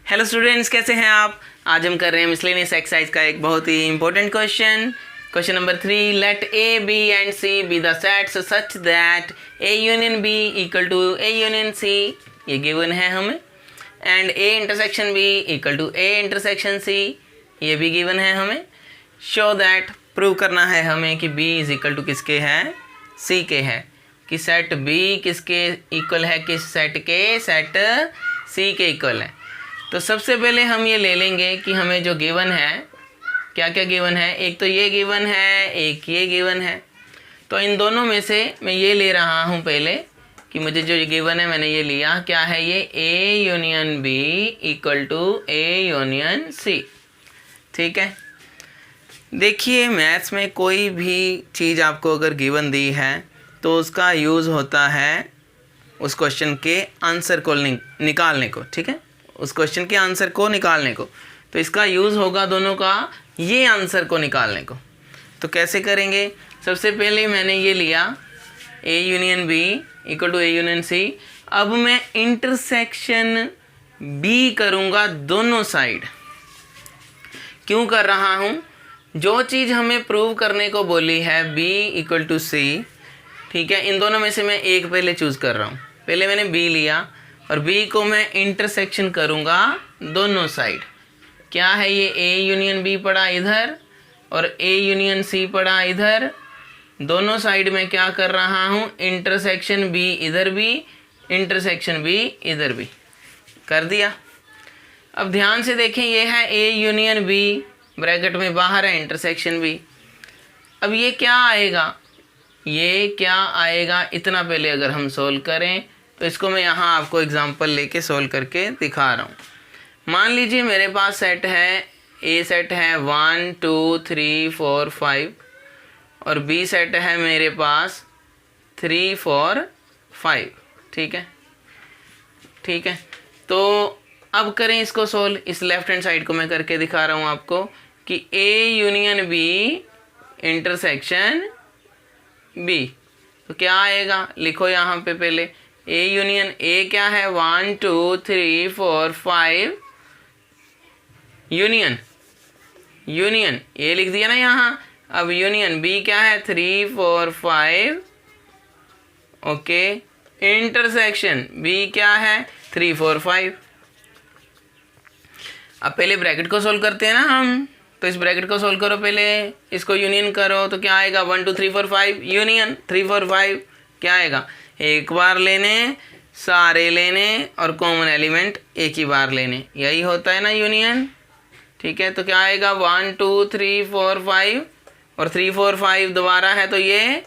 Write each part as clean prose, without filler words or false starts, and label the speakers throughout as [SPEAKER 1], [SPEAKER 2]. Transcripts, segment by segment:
[SPEAKER 1] Hello students, कैसे हैं आप। आज हम कर रहे हैं मिसलेनियस एक्सरसाइज का एक बहुत ही important question number 3। Let A B and C be the sets such that A union B equal to A union C, ये गिवन है हमें। And A intersection B equal to A intersection C, ये भी given है हमें। Show that, prove करना है हमें कि बी इज इक्वल टू किसके है, सी के है। कि सेट बी किसके इक्वल है, किस सेट के, सेट सी के इक्वल है। तो सबसे पहले हम ये ले लेंगे कि हमें जो गिवन है, क्या क्या गिवन है। एक तो ये गिवन है, एक ये गिवन है। तो इन दोनों में से मैं ये ले रहा हूँ पहले कि मुझे जो गिवन है मैंने ये लिया। क्या है ये, A union B equal to A union C. ठीक है, देखिए मैथ्स में कोई भी चीज़ आपको अगर गिवन दी है तो उसका यूज़ होता है उस क्वेश्चन के आंसर को निकालने को। ठीक है, उस क्वेश्चन के आंसर को निकालने को। तो इसका यूज़ होगा दोनों का ये आंसर को निकालने को। तो कैसे करेंगे, सबसे पहले मैंने ये लिया A union B equal to A union C. अब मैं इंटरसेक्शन बी करूँगा दोनों साइड। क्यों कर रहा हूँ, जो चीज़ हमें प्रूव करने को बोली है बी इक्वल टू सी, ठीक है, इन दोनों में से मैं एक पहले चूज़ कर रहा हूँ। पहले मैंने बी लिया और बी को मैं इंटरसेक्शन करूँगा दोनों साइड। क्या है ये, ए यूनियन बी पड़ा इधर और ए यूनियन सी पड़ा इधर। दोनों साइड में क्या कर रहा हूँ, इंटरसेक्शन बी इधर भी, इंटरसेक्शन बी इधर भी कर दिया। अब ध्यान से देखें, ये है ए यूनियन बी, ब्रैकेट में बाहर है इंटरसेक्शन बी। अब ये क्या आएगा, ये क्या आएगा, इतना पहले अगर हम सोल्व करें तो इसको मैं यहाँ आपको एग्जांपल लेके सोल्व करके दिखा रहा हूँ। मान लीजिए मेरे पास सेट है, ए सेट है 1 2 3 4 5 और बी सेट है मेरे पास 3 4 5। ठीक है, ठीक है। तो अब करें इसको सोल्व। इस लेफ्ट हैंड साइड को मैं करके दिखा रहा हूँ आपको कि A union B intersection B. तो क्या आएगा, लिखो यहाँ पे पहले ए यूनियन, ए क्या है 1 2 3 4 5 यूनियन, यूनियन ए लिख दिया ना यहाँ। अब यूनियन बी क्या है 3 4 5, ओके। इंटरसेक्शन बी क्या है 3 4 5। अब पहले ब्रैकेट को सोल्व करते हैं ना हम। तो इस ब्रैकेट को सोल्व करो पहले, इसको यूनियन करो तो क्या आएगा 1 2 3 4 5 यूनियन 3 4 5। क्या आएगा, एक बार लेने, सारे लेने और कॉमन एलिमेंट एक ही बार लेने, यही होता है ना यूनियन। ठीक है, तो क्या आएगा 1 2 3 4 5 और 3 4 5 दोबारा है तो ये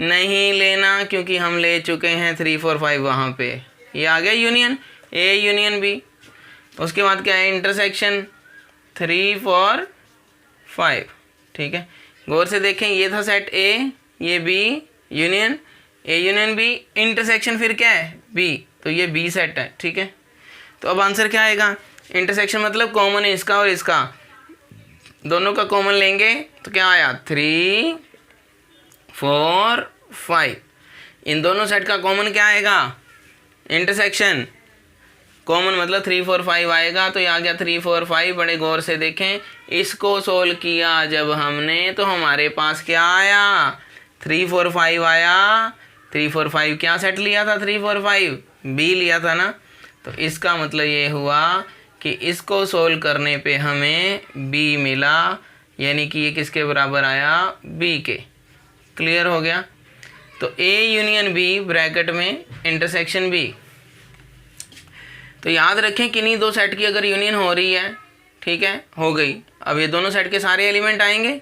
[SPEAKER 1] नहीं लेना क्योंकि हम ले चुके हैं 3 4 5 वहाँ पे। ये आ गया यूनियन, ए यूनियन बी। उसके बाद क्या है, इंटरसेक्शन 3 4 5। ठीक है, गौर से देखें, ये था सेट ए, ये B union, A union B, intersection फिर क्या है बी, तो ये बी सेट है। ठीक है, तो अब आंसर क्या आएगा, इंटरसेक्शन मतलब कॉमन है इसका और इसका, दोनों का कॉमन लेंगे तो क्या आया 3 4 5। इन दोनों सेट का कॉमन क्या आएगा, इंटरसेक्शन कॉमन मतलब 3 4 5 आएगा। तो ये आ गया 3 4 5। बड़े गौर से देखें, इसको सोल्व किया जब हमने तो हमारे पास क्या आया 3 4 5 आया। 3 4 5 क्या सेट लिया था, 3 4 5 बी लिया था ना। तो इसका मतलब ये हुआ कि इसको सोल्व करने पे हमें बी मिला, यानी कि ये किसके बराबर आया, बी के। क्लियर हो गया। तो ए यूनियन बी ब्रैकेट में इंटरसेक्शन बी। तो याद रखें किन्हीं दो सेट की अगर यूनियन हो रही है, ठीक है, हो गई। अब ये दोनों सेट के सारे एलिमेंट आएंगे।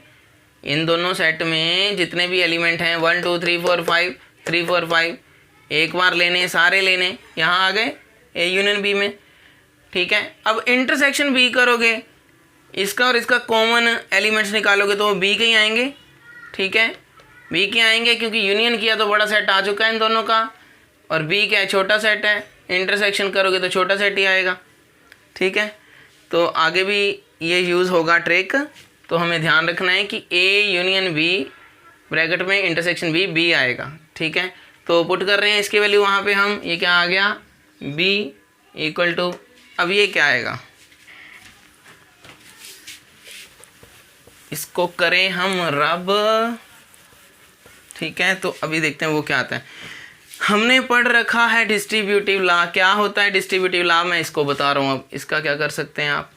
[SPEAKER 1] इन दोनों सेट में जितने भी एलिमेंट हैं 1 2 3 4 5 3 4 5 एक बार लेने, सारे लेने, यहाँ आ गए ए यूनियन बी में। ठीक है, अब इंटरसेक्शन बी करोगे, इसका और इसका कॉमन एलिमेंट्स निकालोगे तो वो बी के ही आएंगे। ठीक है, बी के आएंगे क्योंकि यूनियन किया तो बड़ा सेट आ चुका है इन दोनों का, और बी क्या है, छोटा सेट है। इंटरसेक्शन करोगे तो छोटा सेट ही आएगा। ठीक है, तो आगे भी ये यूज़ होगा ट्रिक। तो हमें ध्यान रखना है कि ए यूनियन बी ब्रैकेट में इंटरसेक्शन बी, बी आएगा। ठीक है, तो पुट कर रहे हैं इसकी वैल्यू वहाँ पे हम, ये क्या आ गया बी इक्वल टू, अब ये क्या आएगा, इसको करें हम रब, ठीक है। तो अभी देखते हैं वो क्या आता है। हमने पढ़ रखा है डिस्ट्रीब्यूटिव लॉ। क्या होता है डिस्ट्रीब्यूटिव लॉ, मैं इसको बता रहा हूँ। अब इसका क्या कर सकते हैं आप।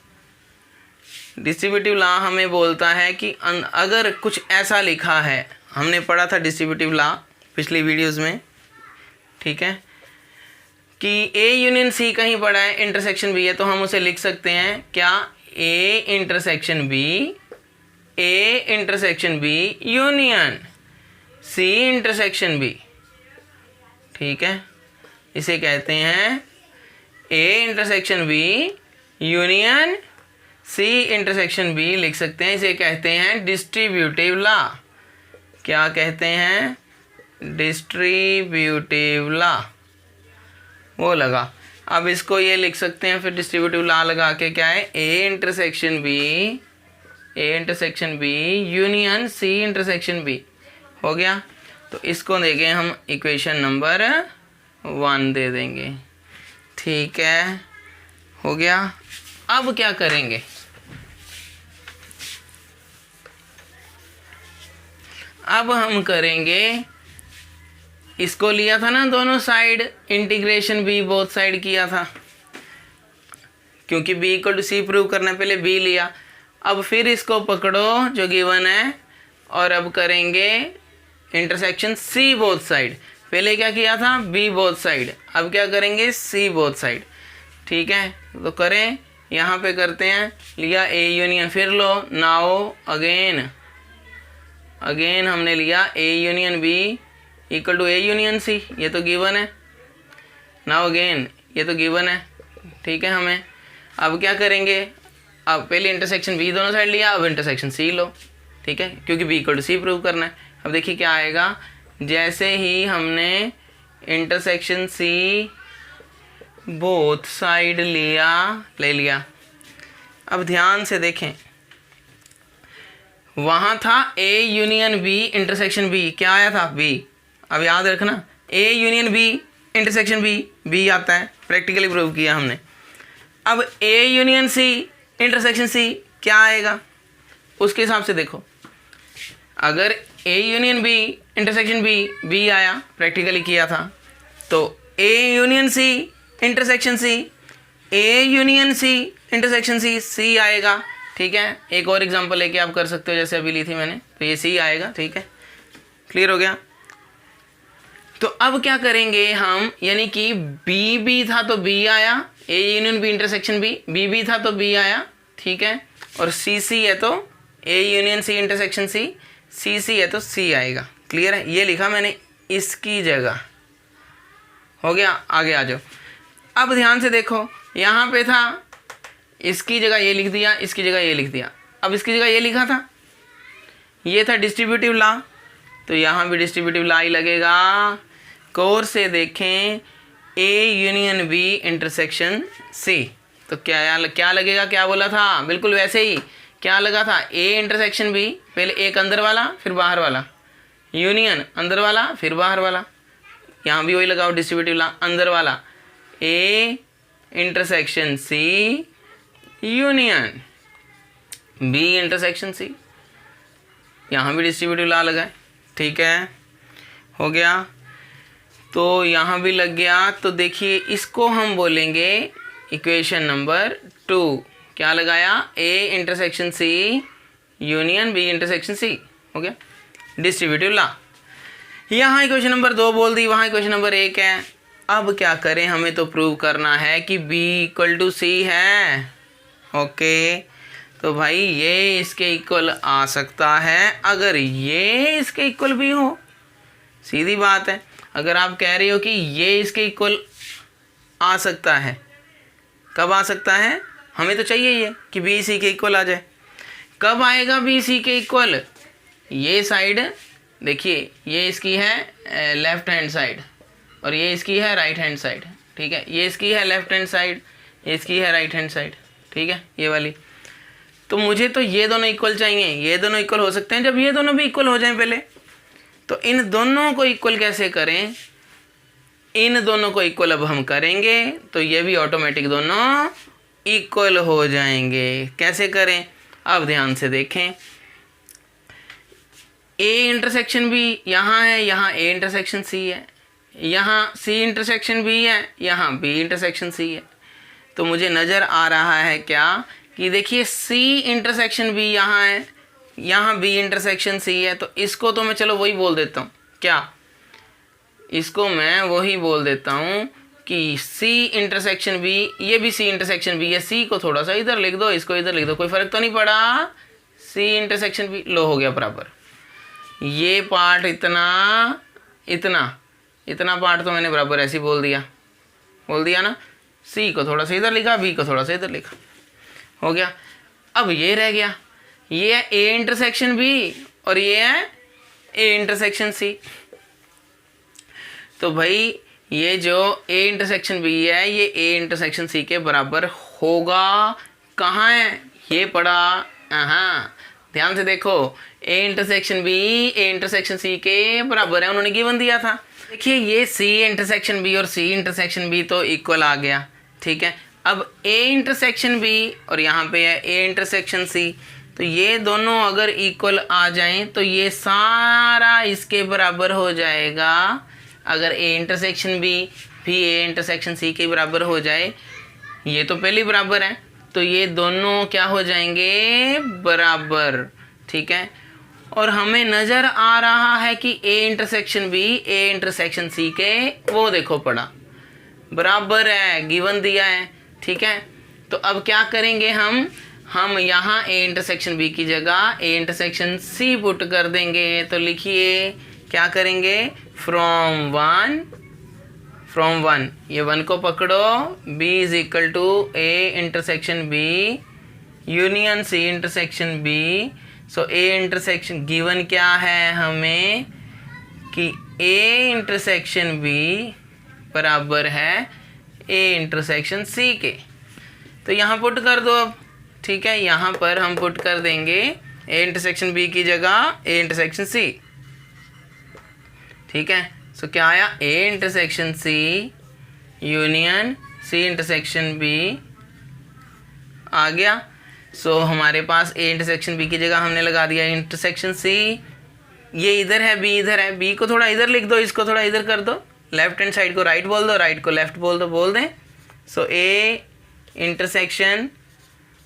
[SPEAKER 1] डिस्ट्रीब्यूटिव लॉ हमें बोलता है कि अगर कुछ ऐसा लिखा है, हमने पढ़ा था डिस्ट्रीब्यूटिव लॉ पिछली वीडियोस में, ठीक है, कि ए यूनियन सी कहीं पड़ा है, इंटरसेक्शन बी है, तो हम उसे लिख सकते हैं क्या, A intersection B, A intersection B union C intersection B, ठीक है। इसे कहते हैं A intersection B union C intersection B लिख सकते हैं। इसे कहते हैं डिस्ट्रीब्यूटिव लॉ। क्या कहते हैं, डिस्ट्रीब्यूटिव लॉ, वो लगा। अब इसको ये लिख सकते हैं फिर डिस्ट्रीब्यूटिव लॉ लगा के, क्या है, A intersection B union C intersection B, हो गया। तो इसको देंगे हम इक्वेशन नंबर 1 दे देंगे, ठीक है, हो गया। अब क्या करेंगे, अब हम करेंगे, इसको लिया था ना दोनों side, integration B both side किया था, क्योंकि b equal to C prove करना है, पहले b लिया। अब फिर इसको पकड़ो जो गिवन है, और अब करेंगे इंटरसेक्शन c बोथ साइड। पहले क्या किया था, b बोथ साइड, अब क्या करेंगे, c बोथ साइड, ठीक है। तो करें, यहाँ पे करते हैं, लिया a यूनियन, फिर लो नाउ अगेन हमने लिया a union b equal to a union c, ये तो गिवन है। नाउ अगेन ये तो गिवन है, ठीक है। हमें अब क्या करेंगे, अब पहले इंटरसेक्शन b दोनों साइड लिया, अब इंटरसेक्शन c लो, ठीक है, क्योंकि b equal to C prove करना है। अब देखिए क्या आएगा, जैसे ही हमने इंटरसेक्शन c बोथ साइड ले लिया, अब ध्यान से देखें, वहाँ था a union b intersection b, क्या आया था, b। अब याद रखना, a union b intersection b आता है, प्रैक्टिकली प्रूव किया हमने। अब a union c intersection c क्या आएगा, उसके हिसाब से देखो। अगर a union b intersection b आया, प्रैक्टिकली किया था, तो a union c intersection c, a union c intersection c आएगा, ठीक है। एक और एग्जांपल लेके आप कर सकते हो, जैसे अभी ली थी मैंने, तो ये c आएगा, ठीक है, क्लियर हो गया। तो अब क्या करेंगे हम, यानी कि b था तो b आया, a union b intersection b था तो b आया, ठीक है, और c है तो a union c intersection c है तो c आएगा, क्लियर है। ये लिखा मैंने इसकी जगह, हो गया। आगे आ जाओ। अब ध्यान से देखो, यहाँ पे था, इसकी जगह ये लिख दिया, इसकी जगह ये लिख दिया। अब इसकी जगह ये लिखा था, ये था डिस्ट्रीब्यूटिव लॉ, तो यहाँ भी डिस्ट्रीब्यूटिव लॉ ही लगेगा। गौर से देखें, a union b intersection c, तो क्या लगेगा, क्या बोला था, बिल्कुल वैसे ही क्या लगा था, a इंटरसेक्शन b, पहले एक अंदर वाला फिर बाहर वाला, यूनियन अंदर वाला फिर बाहर वाला, यहाँ भी वही लगाओ डिस्ट्रीब्यूटिव लॉ, अंदर वाला a intersection c union b intersection c, यहाँ भी डिस्ट्रीब्यूटिव लॉ लगा है, ठीक है, हो गया। तो यहाँ भी लग गया। तो देखिए इसको हम बोलेंगे इक्वेशन नंबर 2, क्या लगाया, a intersection c union b intersection c, हो गया डिस्ट्रीब्यूटिव लॉ। यहाँ इक्वेशन नंबर 2 बोल दी, वहाँ इक्वेशन नंबर 1 है। अब क्या करें, हमें तो प्रूव करना है कि b इक्वल टू c है, ओके। तो भाई ये इसके इक्वल आ सकता है, अगर ये इसके इक्वल भी हो, सीधी बात है। अगर आप कह रहे हो कि ये इसके इक्वल आ सकता है, कब आ सकता है, हमें तो चाहिए ये कि बी सी के इक्वल आ जाए। कब आएगा बी सी के इक्वल, ये साइड देखिए, ये इसकी है लेफ्ट हैंड साइड और ये इसकी है राइट हैंड साइड, ठीक है, ये इसकी है लेफ्ट हैंड साइड, ये इसकी है राइट हैंड साइड, ठीक है, ये वाली। तो मुझे तो ये दोनों इक्वल चाहिए, ये दोनों इक्वल हो सकते हैं जब ये दोनों भी इक्वल हो जाएं पहले। तो इन दोनों को इक्वल कैसे करें, इन दोनों को इक्वल अब हम करेंगे तो ये भी ऑटोमेटिक दोनों इक्वल हो जाएंगे। कैसे करें, अब ध्यान से देखें, ए इंटरसेक्शन बी यहाँ है, यहाँ ए इंटरसेक्शन सी है, यहाँ सी इंटरसेक्शन बी है, यहाँ बी इंटरसेक्शन सी है। तो मुझे नज़र आ रहा है क्या कि देखिए सी इंटरसेक्शन बी यहाँ है, यहाँ बी इंटरसेक्शन सी है। तो इसको तो मैं चलो वही बोल देता हूँ, क्या इसको मैं वही बोल देता हूँ कि सी इंटरसेक्शन बी, ये भी सी इंटरसेक्शन बी है। सी को थोड़ा सा इधर लिख दो, इसको इधर लिख दो, कोई फ़र्क तो नहीं पड़ा। सी इंटरसेक्शन बी लो हो गया बराबर। ये पार्ट इतना इतना इतना पार्ट तो मैंने बराबर ऐसे ही बोल दिया ना। सी को थोड़ा सा इधर लिखा, बी को थोड़ा सा इधर लिखा, हो गया। अब ये रह गया, ये है ए इंटरसेक्शन बी और ये है ए इंटरसेक्शन सी। तो भाई ये जो ए इंटरसेक्शन बी है ये ए इंटरसेक्शन सी के बराबर होगा। कहाँ है ये पड़ा, हाँ ध्यान से देखो, A intersection B A intersection C के बराबर है, उन्होंने गिवन दिया था। देखिए ये सी इंटरसेक्शन बी और सी इंटरसेक्शन बी तो इक्वल आ गया, ठीक है। अब ए इंटरसेक्शन बी और यहाँ पे है ए इंटरसेक्शन सी, तो ये दोनों अगर इक्वल आ जाएं तो ये सारा इसके बराबर हो जाएगा। अगर ए इंटरसेक्शन बी भी ए इंटरसेक्शन सी के बराबर हो जाए, ये तो पहले बराबर है, तो ये दोनों क्या हो जाएंगे, बराबर, ठीक है। और हमें नज़र आ रहा है कि A intersection B A intersection C के वो देखो पड़ा बराबर है, गिवन दिया है, ठीक है। तो अब क्या करेंगे हम यहाँ ए इंटरसेक्शन बी की जगह ए इंटरसेक्शन सी पुट कर देंगे। तो लिखिए क्या करेंगे, फ्रॉम वन ये वन को पकड़ो, B is equal to A intersection B union C intersection B. So A intersection given क्या है हमें कि ए इंटरसेक्शन बी बराबर है ए इंटरसेक्शन सी के। तो यहाँ पुट कर दो अब, ठीक है। यहाँ पर हम पुट कर देंगे ए इंटरसेक्शन बी की जगह ए इंटरसेक्शन सी, ठीक है। सो क्या आया, A intersection C union C intersection B आ गया। सो हमारे पास ए इंटरसेक्शन बी की जगह हमने लगा दिया इंटरसेक्शन सी। ये इधर है, बी इधर है, बी को थोड़ा इधर लिख दो, इसको थोड़ा इधर कर दो, लेफ्ट हैंड साइड को राइट बोल दो, राइट को लेफ्ट बोल दो, बोल दें। So A intersection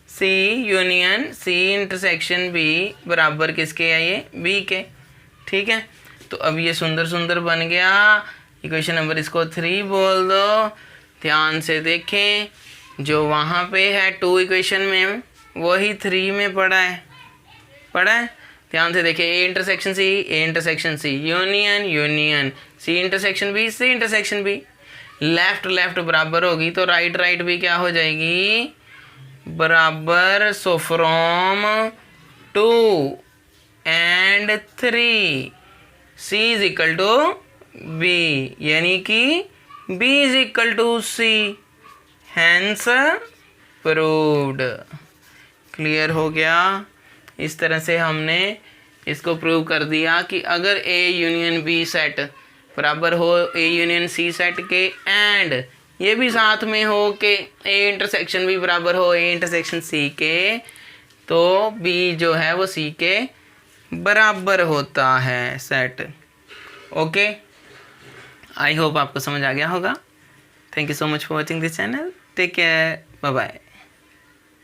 [SPEAKER 1] C union C intersection B बराबर किसके है, ये बी के, ठीक है। तो अब ये सुंदर सुंदर बन गया। इक्वेशन नंबर इसको 3 बोल दो। ध्यान से देखें, जो वहाँ पे है 2 इक्वेशन में वही 3 में पड़ा है। ध्यान से देखें, A intersection C union C intersection B C intersection B. Left बराबर होगी तो राइट भी क्या हो जाएगी, बराबर। So from 2 and 3 C is equal to B, यानी कि B is equal to C, hence proved. Clear हो गया। इस तरह से हमने इसको प्रूव कर दिया कि अगर A यूनियन B सेट बराबर हो A यूनियन C सेट के, एंड ये भी साथ में हो कि A इंटरसेक्शन भी बराबर हो A इंटरसेक्शन C के, तो B जो है वो C के बराबर होता है सेट। ओके, आई होप आपको समझ आ गया होगा। Thank you so much for watching this channel. Take care, bye bye.